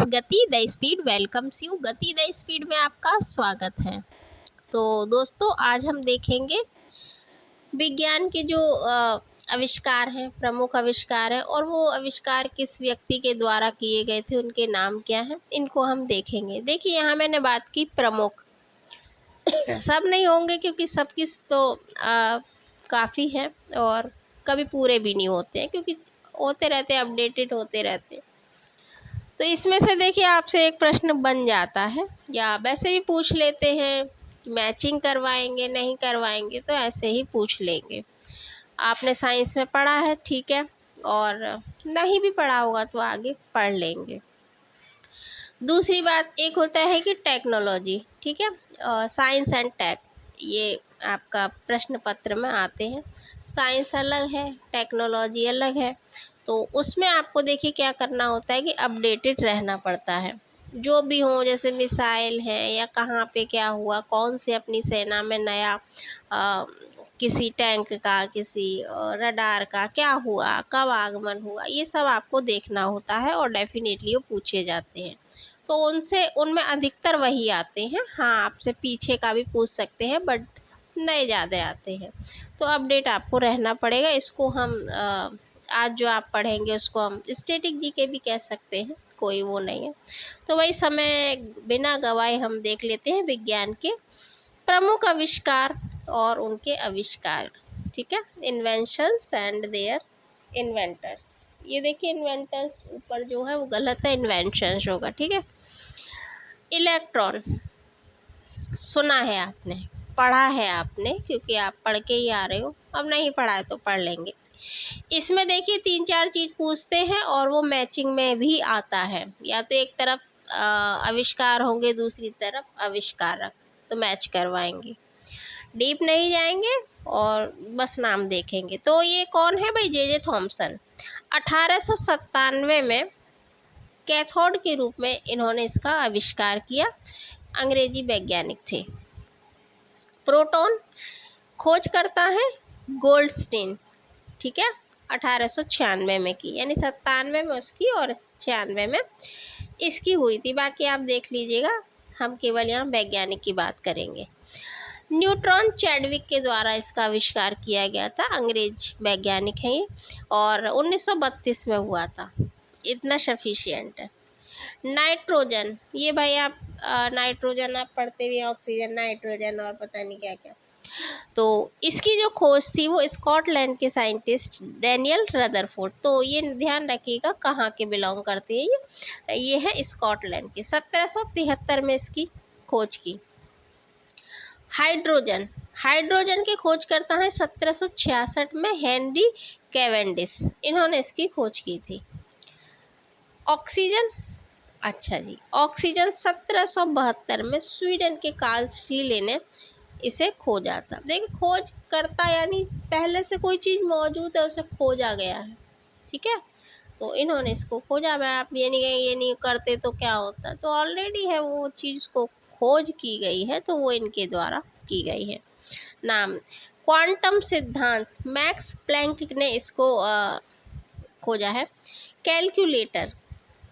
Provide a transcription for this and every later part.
गति the speed welcomes you. गति the speed में आपका स्वागत है। तो दोस्तों, आज हम देखेंगे विज्ञान के जो आविष्कार हैं, प्रमुख आविष्कार हैं, और वो आविष्कार किस व्यक्ति के द्वारा किए गए थे, उनके नाम क्या हैं, इनको हम देखेंगे। देखिए, यहाँ मैंने बात की प्रमुख। सब नहीं होंगे क्योंकि सबकी तो काफ़ी है और कभी पूरे भी नहीं होते हैं, क्योंकि होते रहते, अपडेटेड होते रहते। तो इसमें से देखिए, आपसे एक प्रश्न बन जाता है, या वैसे भी पूछ लेते हैं, मैचिंग करवाएंगे नहीं करवाएंगे, तो ऐसे ही पूछ लेंगे। आपने साइंस में पढ़ा है, ठीक है, और नहीं भी पढ़ा होगा तो आगे पढ़ लेंगे। दूसरी बात, एक होता है कि टेक्नोलॉजी, ठीक है, साइंस एंड टेक, ये आपका प्रश्न पत्र में आते हैं। साइंस अलग है, टेक्नोलॉजी अलग है। तो उसमें आपको देखिए क्या करना होता है कि अपडेटेड रहना पड़ता है। जो भी हो, जैसे मिसाइल है या कहाँ पे क्या हुआ, कौन से अपनी सेना में नया किसी टैंक का, किसी रडार का क्या हुआ, कब आगमन हुआ, ये सब आपको देखना होता है और डेफिनेटली वो पूछे जाते हैं। तो उनमें अधिकतर वही आते हैं। हाँ, आपसे पीछे का भी पूछ सकते हैं, बट नए ज़्यादा आते हैं। तो अपडेट आपको रहना पड़ेगा। इसको हम आज जो आप पढ़ेंगे उसको हम स्टैटिक जीके भी कह सकते हैं, कोई वो नहीं है। तो वही समय बिना गवाए हम देख लेते हैं विज्ञान के प्रमुख आविष्कार और उनके आविष्कार, ठीक है। Inventions and their inventors. ये देखिए, इन्वेंटर्स ऊपर जो है वो गलत है, इन्वेंशंस होगा, ठीक है। इलेक्ट्रॉन सुना है आपने, पढ़ा है आपने, क्योंकि आप पढ़ के ही आ रहे हो। अब नहीं पढ़ा है तो पढ़ लेंगे। इसमें देखिए 3-4 चीज़ पूछते हैं और वो मैचिंग में भी आता है। या तो एक तरफ आविष्कार होंगे, दूसरी तरफ आविष्कारक, तो मैच करवाएंगे। डीप नहीं जाएंगे और बस नाम देखेंगे। तो ये कौन है भाई? J Thomson. 1897 में कैथोड के रूप में इन्होंने इसका आविष्कार किया। अंग्रेजी वैज्ञानिक थे। प्रोटॉन खोज करता है गोल्डस्टीन, ठीक है, 1896 में की, यानी 97 में उसकी और 96 में इसकी हुई थी। बाकी आप देख लीजिएगा, हम केवल यहाँ वैज्ञानिक की बात करेंगे। न्यूट्रॉन चैडविक के द्वारा इसका आविष्कार किया गया था। अंग्रेज वैज्ञानिक हैं ये, और 1932 में हुआ था। इतना सफिशिएंट है। नाइट्रोजन, ये भाई आप नाइट्रोजन आप पढ़ते हुए, ऑक्सीजन, नाइट्रोजन और पता नहीं क्या क्या। तो इसकी जो खोज थी वो स्कॉटलैंड के साइंटिस्ट डैनियल रदरफोर्ड। तो ये ध्यान रखिएगा कहाँ के बिलोंग करते हैं ये है स्कॉटलैंड के। 1773 में इसकी खोज की। हाइड्रोजन, हाइड्रोजन की खोज करता है 1766 में हेनरी कैवेंडिश, इन्होंने इसकी खोज की थी। ऑक्सीजन, अच्छा जी, ऑक्सीजन 1772 में स्वीडन के कार्ल स्टीले ने इसे खोजा था। देखिए, खोज करता यानी पहले से कोई चीज़ मौजूद है, उसे खोजा गया है, ठीक है। तो इन्होंने इसको खोजा। मैं आप ये नहीं करते तो क्या होता, तो ऑलरेडी है वो चीज़ को खोज की गई है, तो वो इनके द्वारा की गई है। नाम, क्वांटम सिद्धांत, मैक्स प्लैंक ने इसको खोजा है। कैलकुलेटर,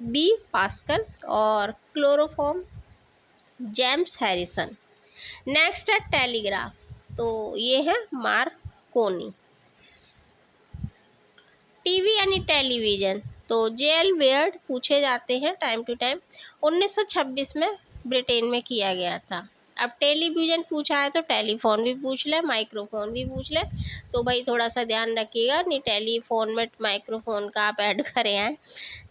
बी पास्कल, और क्लोरोफॉर्म, जेम्स हैरिसन। नेक्स्ट है टेलीग्राफ, तो ये है मार्कोनी। टीवी यानी टेलीविज़न, तो जेएल वेयर्ड पूछे जाते हैं टाइम टू टाइम। 1926 में ब्रिटेन में किया गया था। अब टेलीविज़न पूछा है तो टेलीफोन भी पूछ ले, माइक्रोफोन भी पूछ ले, तो भाई थोड़ा सा ध्यान रखिएगा, नहीं टेलीफोन में माइक्रोफोन का आप ऐड करें हैं।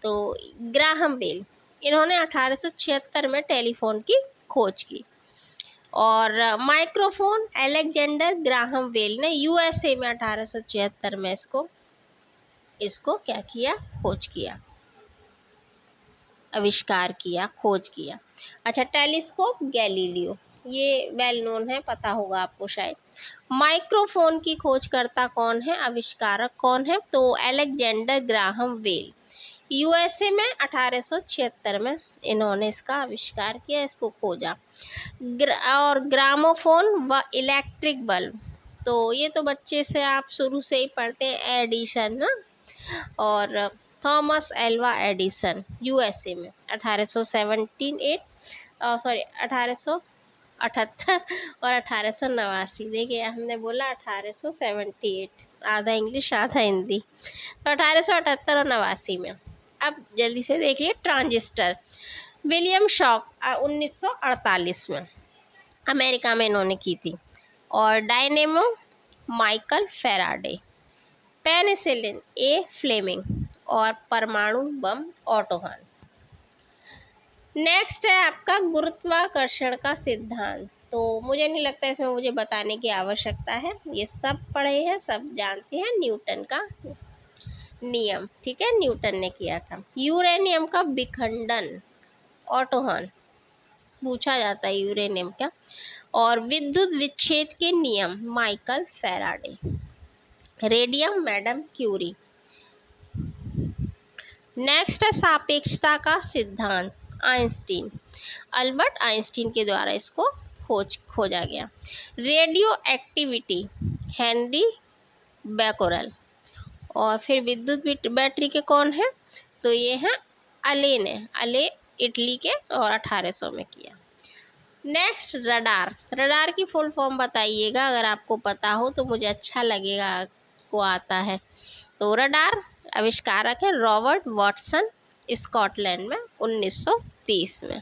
तो ग्राहम बेल, इन्होंने 1876 में टेलीफोन की खोज की। और माइक्रोफोन अलेक्जेंडर ग्राहम बेल ने यूएसए में 1876 में इसको क्या किया? खोज किया, आविष्कार किया, खोज किया। अच्छा, टेलीस्कोप गैलीलियो, ये वेल नोन है, पता होगा आपको शायद। माइक्रोफोन की खोजकर्ता कौन है, आविष्कारक कौन है? तो अलेक्जेंडर ग्राहम बेल। यूएसए में 1876 में इन्होंने इसका आविष्कार किया, इसको खोजा। और ग्रामोफोन व इलेक्ट्रिक बल्ब, तो ये तो बच्चे से आप शुरू से ही पढ़ते हैं, एडिशन ना, और थॉमस एल्वा एडिसन, यूएसए में 1878 और 1889। देखिए हमने बोला 1878, आधा इंग्लिश आधा हिंदी, तो 1878 और 89 में। अब जल्दी से देखिए ट्रांजिस्टर, विलियम शॉक 1948 में अमेरिका में इन्होंने की थी। और डायनेमो माइकल फेराडे, पेनिसिलिन ए फ्लेमिंग और परमाणु बम ऑटो हॉर्न। नेक्स्ट है आपका गुरुत्वाकर्षण का सिद्धांत। तो मुझे नहीं लगता इसमें मुझे बताने की आवश्यकता है, ये सब पढ़े हैं, सब जानते हैं, न्यूटन का नियम, ठीक है, न्यूटन ने किया था। यूरेनियम का विखंडन ऑटो हॉर्न पूछा जाता है, यूरेनियम का। और विद्युत विच्छेद के नियम Michael Faraday. Radium madam Curie. Next है सापेक्षता का सिद्धांत, आइंस्टीन, अल्बर्ट आइंस्टीन के द्वारा इसको खोजा गया। Radioactivity Henry Becquerel. और फिर विद्युत बैटरी के कौन है, तो ये हैं अले ने, अले इटली के, और 1800 में किया। नेक्स्ट रडार, रडार की फुल फॉर्म बताइएगा, अगर आपको पता हो तो मुझे अच्छा लगेगा, आपको आता है तो। रडार आविष्कारक है रॉबर्ट वॉटसन, स्कॉटलैंड में 1930 में।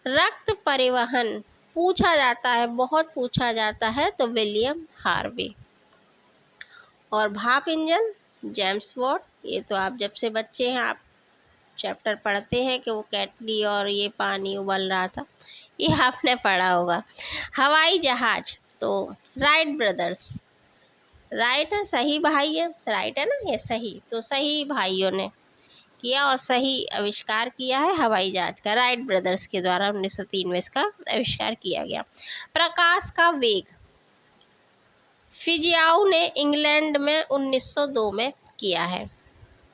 रक्त परिवहन पूछा जाता है, बहुत पूछा जाता है, तो विलियम हार्वे। और भाप इंजन जेम्स वॉट, ये तो आप जब से बच्चे हैं आप चैप्टर पढ़ते हैं कि वो केटली और ये पानी उबल रहा था, ये आपने पढ़ा होगा। हवाई जहाज, तो राइट ब्रदर्स, राइट है, सही भाई है, राइट है ना, ये सही, तो सही भाइयों ने किया और सही आविष्कार किया है हवाई जहाज का, राइट ब्रदर्स के द्वारा 1903 में इसका आविष्कार किया गया। प्रकाश का वेग, फिजियाउ ने इंग्लैंड में 1902 में किया है।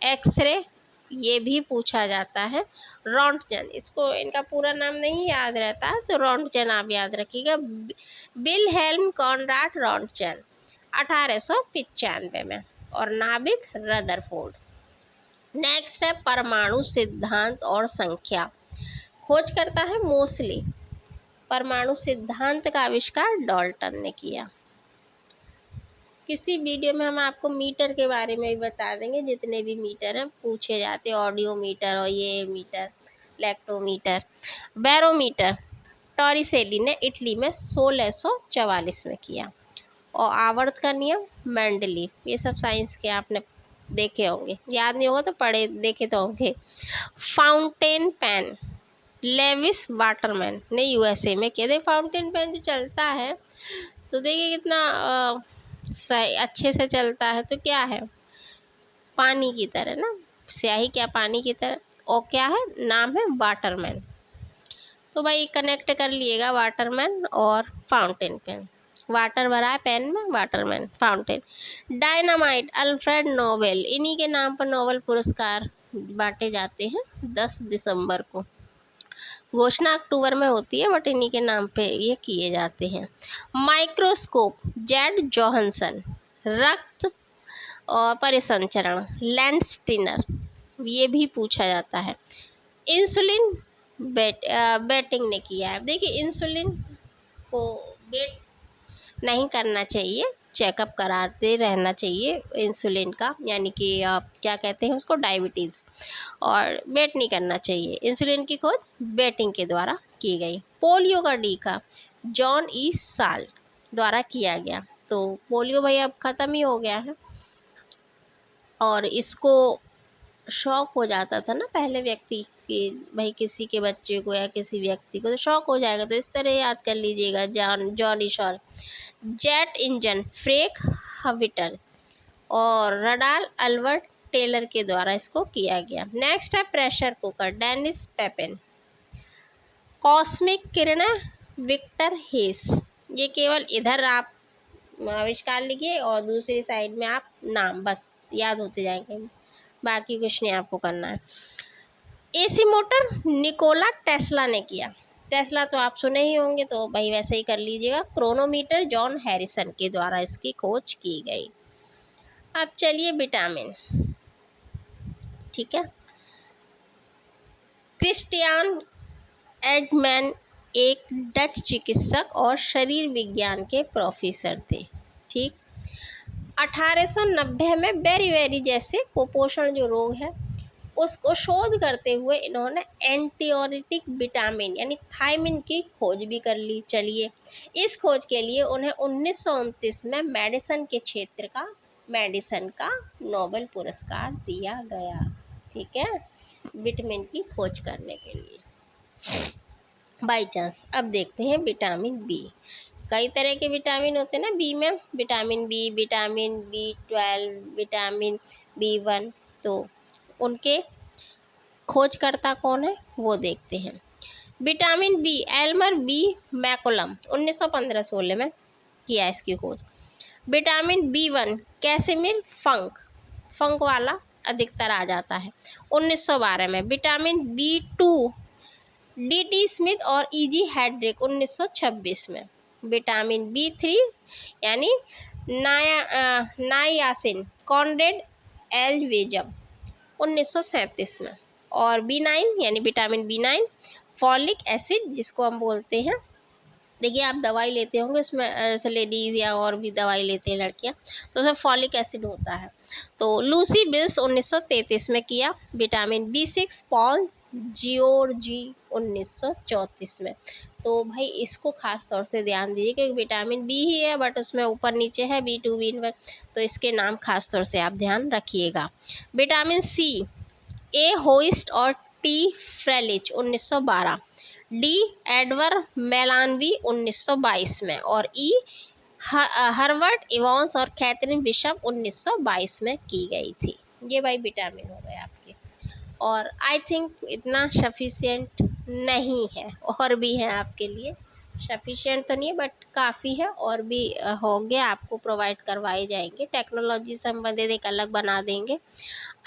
एक्सरे, ये भी पूछा जाता है, रोंटगन, इसको इनका पूरा नाम नहीं याद रहता तो रोंटगन आप याद रखिएगा। विल्हेल्म कॉनराड रोंटगन 1895 में। और नाभिक रदरफोर्ड। नेक्स्ट है परमाणु सिद्धांत और संख्या, खोज करता है मोसले। परमाणु सिद्धांत का आविष्कार डाल्टन ने किया। किसी वीडियो में हम आपको मीटर के बारे में भी बता देंगे, जितने भी मीटर हैं पूछे जाते हैं, ऑडियो मीटर और ये मीटर, लैक्टोमीटर। बैरोमीटर टॉरिसेली ने इटली में 1644 में किया। और आवर्त का नियम मेंडलीव, ये सब साइंस के आपने देखे होंगे, याद नहीं होगा तो पढ़े देखे तो होंगे। फाउंटेन पेन लेविस वाटरमैन ने यूएसए में किया। फाउंटेन पेन जो चलता है तो देखिए कितना सही अच्छे से चलता है, तो क्या है, पानी की तरह ना, स्याही क्या पानी की तरह, और क्या है, नाम है वाटरमैन। तो भाई कनेक्ट कर लिएगा वाटरमैन और फाउंटेन पेन, वाटर भरा है पेन में, Waterman, fountain. Dynamite Alfred Nobel, इन्हीं के नाम पर नोबेल पुरस्कार बांटे जाते हैं 10 दिसंबर को। घोषणा अक्टूबर में होती है बट इन्हीं के नाम पे ये किए जाते हैं। Microscope Z Johansson. रक्त और परिसंचरण लैंडस्टीनर, ये भी पूछा जाता है। इंसुलिन बेटिंग ने किया है। देखिए इंसुलिन को बेट नहीं करना चाहिए, चेकअप कराते रहना चाहिए इंसुलिन का, यानी कि क्या कहते हैं उसको, डायबिटीज़, और बेट नहीं करना चाहिए। इंसुलिन की खोज बेटिंग के द्वारा की गई। पोलियो का टीका जॉन ई साल्ट द्वारा किया गया। तो पोलियो भाई अब ख़त्म ही हो गया है, और इसको शौक हो जाता था ना पहले व्यक्ति कि भाई किसी के बच्चे को या किसी व्यक्ति को तो शौक हो जाएगा, तो इस तरह याद कर लीजिएगा, जॉन ई शॉल। Jet engine Frank Whittle. और रडार अल्बर्ट टेलर के द्वारा इसको किया गया। नेक्स्ट है pressure cooker Denis Papin. Cosmic किरणें विक्टर हेस, ये केवल इधर आप आविष्कार लिखिए और दूसरी साइड में आप नाम बस याद होते जाएंगे, बाकी कुछ नहीं आपको करना है। एसी मोटर निकोला टेस्ला ने किया। टेस्ला तो आप सुने ही होंगे, तो भाई वैसे ही कर लीजिएगा। क्रोनोमीटर जॉन हैरिसन के द्वारा इसकी खोज की गई। अब चलिए विटामिन। ठीक है। क्रिस्टियान एडमैन एक डच चिकित्सक और शरीर विज्ञान के प्रोफेसर थे। ठीक। 1890 में बेरी जैसे कुपोषण जो रोग है उसको शोध करते हुए इन्होंने एंटीओरिटिक विटामिन यानी थायमिन की खोज भी कर ली। चलिए, इस खोज के लिए उन्हें 1929 में मेडिसिन का नोबेल पुरस्कार दिया गया। ठीक है, विटामिन की खोज करने के लिए बाय चांस। अब देखते हैं विटामिन बी। कई तरह के विटामिन होते हैं ना बी में, vitamin B, vitamin B12, vitamin B1। तो उनके खोजकर्ता कौन है वो देखते हैं। Vitamin B Elmer B McCollum 1915-16 में किया इसकी खोज। विटामिन B1 कैसिमिर फंक वाला अधिकतर आ जाता है 1912 में। Vitamin B2 D.T. स्मिथ और E.G. हेड्रिक 1926 में। विटामिन B3 यानी नायासिन कॉनरेड एल्वेजम 1937 में। और B9 यानी विटामिन B9 फॉलिक एसिड जिसको हम बोलते हैं, देखिए आप दवाई लेते होंगे उसमें ऐसे लेडीज़ या और भी दवाई लेते हैं लड़कियां, तो उसमें फॉलिक एसिड होता है। तो लूसी बिल्स 1933 में किया। विटामिन B6 पॉल जियोर्जी 1934 में। तो भाई इसको खास तौर से ध्यान दीजिए क्योंकि विटामिन बी ही है बट उसमें ऊपर नीचे है B2 B1, तो इसके नाम खास तौर से आप ध्यान रखिएगा। विटामिन सी ए होइस्ट और टी फ्रेलिच 1912, डी एडवर मेलानवी 1922 में, और ई हर्बर्ट इवांस और कैथरीन बिशप 1922 में की गई थी। ये भाई विटामिन हो गए आपके। और आई थिंक इतना सफिशिएंट नहीं है, और भी है आपके लिए। सफिशिएंट तो नहीं है बट काफ़ी है, और भी होंगे आपको प्रोवाइड करवाए जाएंगे। टेक्नोलॉजी संबंधित एक अलग बना देंगे।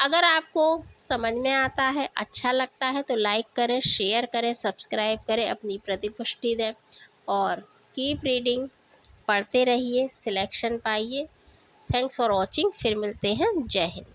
अगर आपको समझ में आता है, अच्छा लगता है तो लाइक करें, शेयर करें, सब्सक्राइब करें, अपनी प्रतिपुष्टि दें और कीप रीडिंग, पढ़ते रहिए, सिलेक्शन पाइए। Thanks for watching. फिर मिलते हैं। जय हिंद।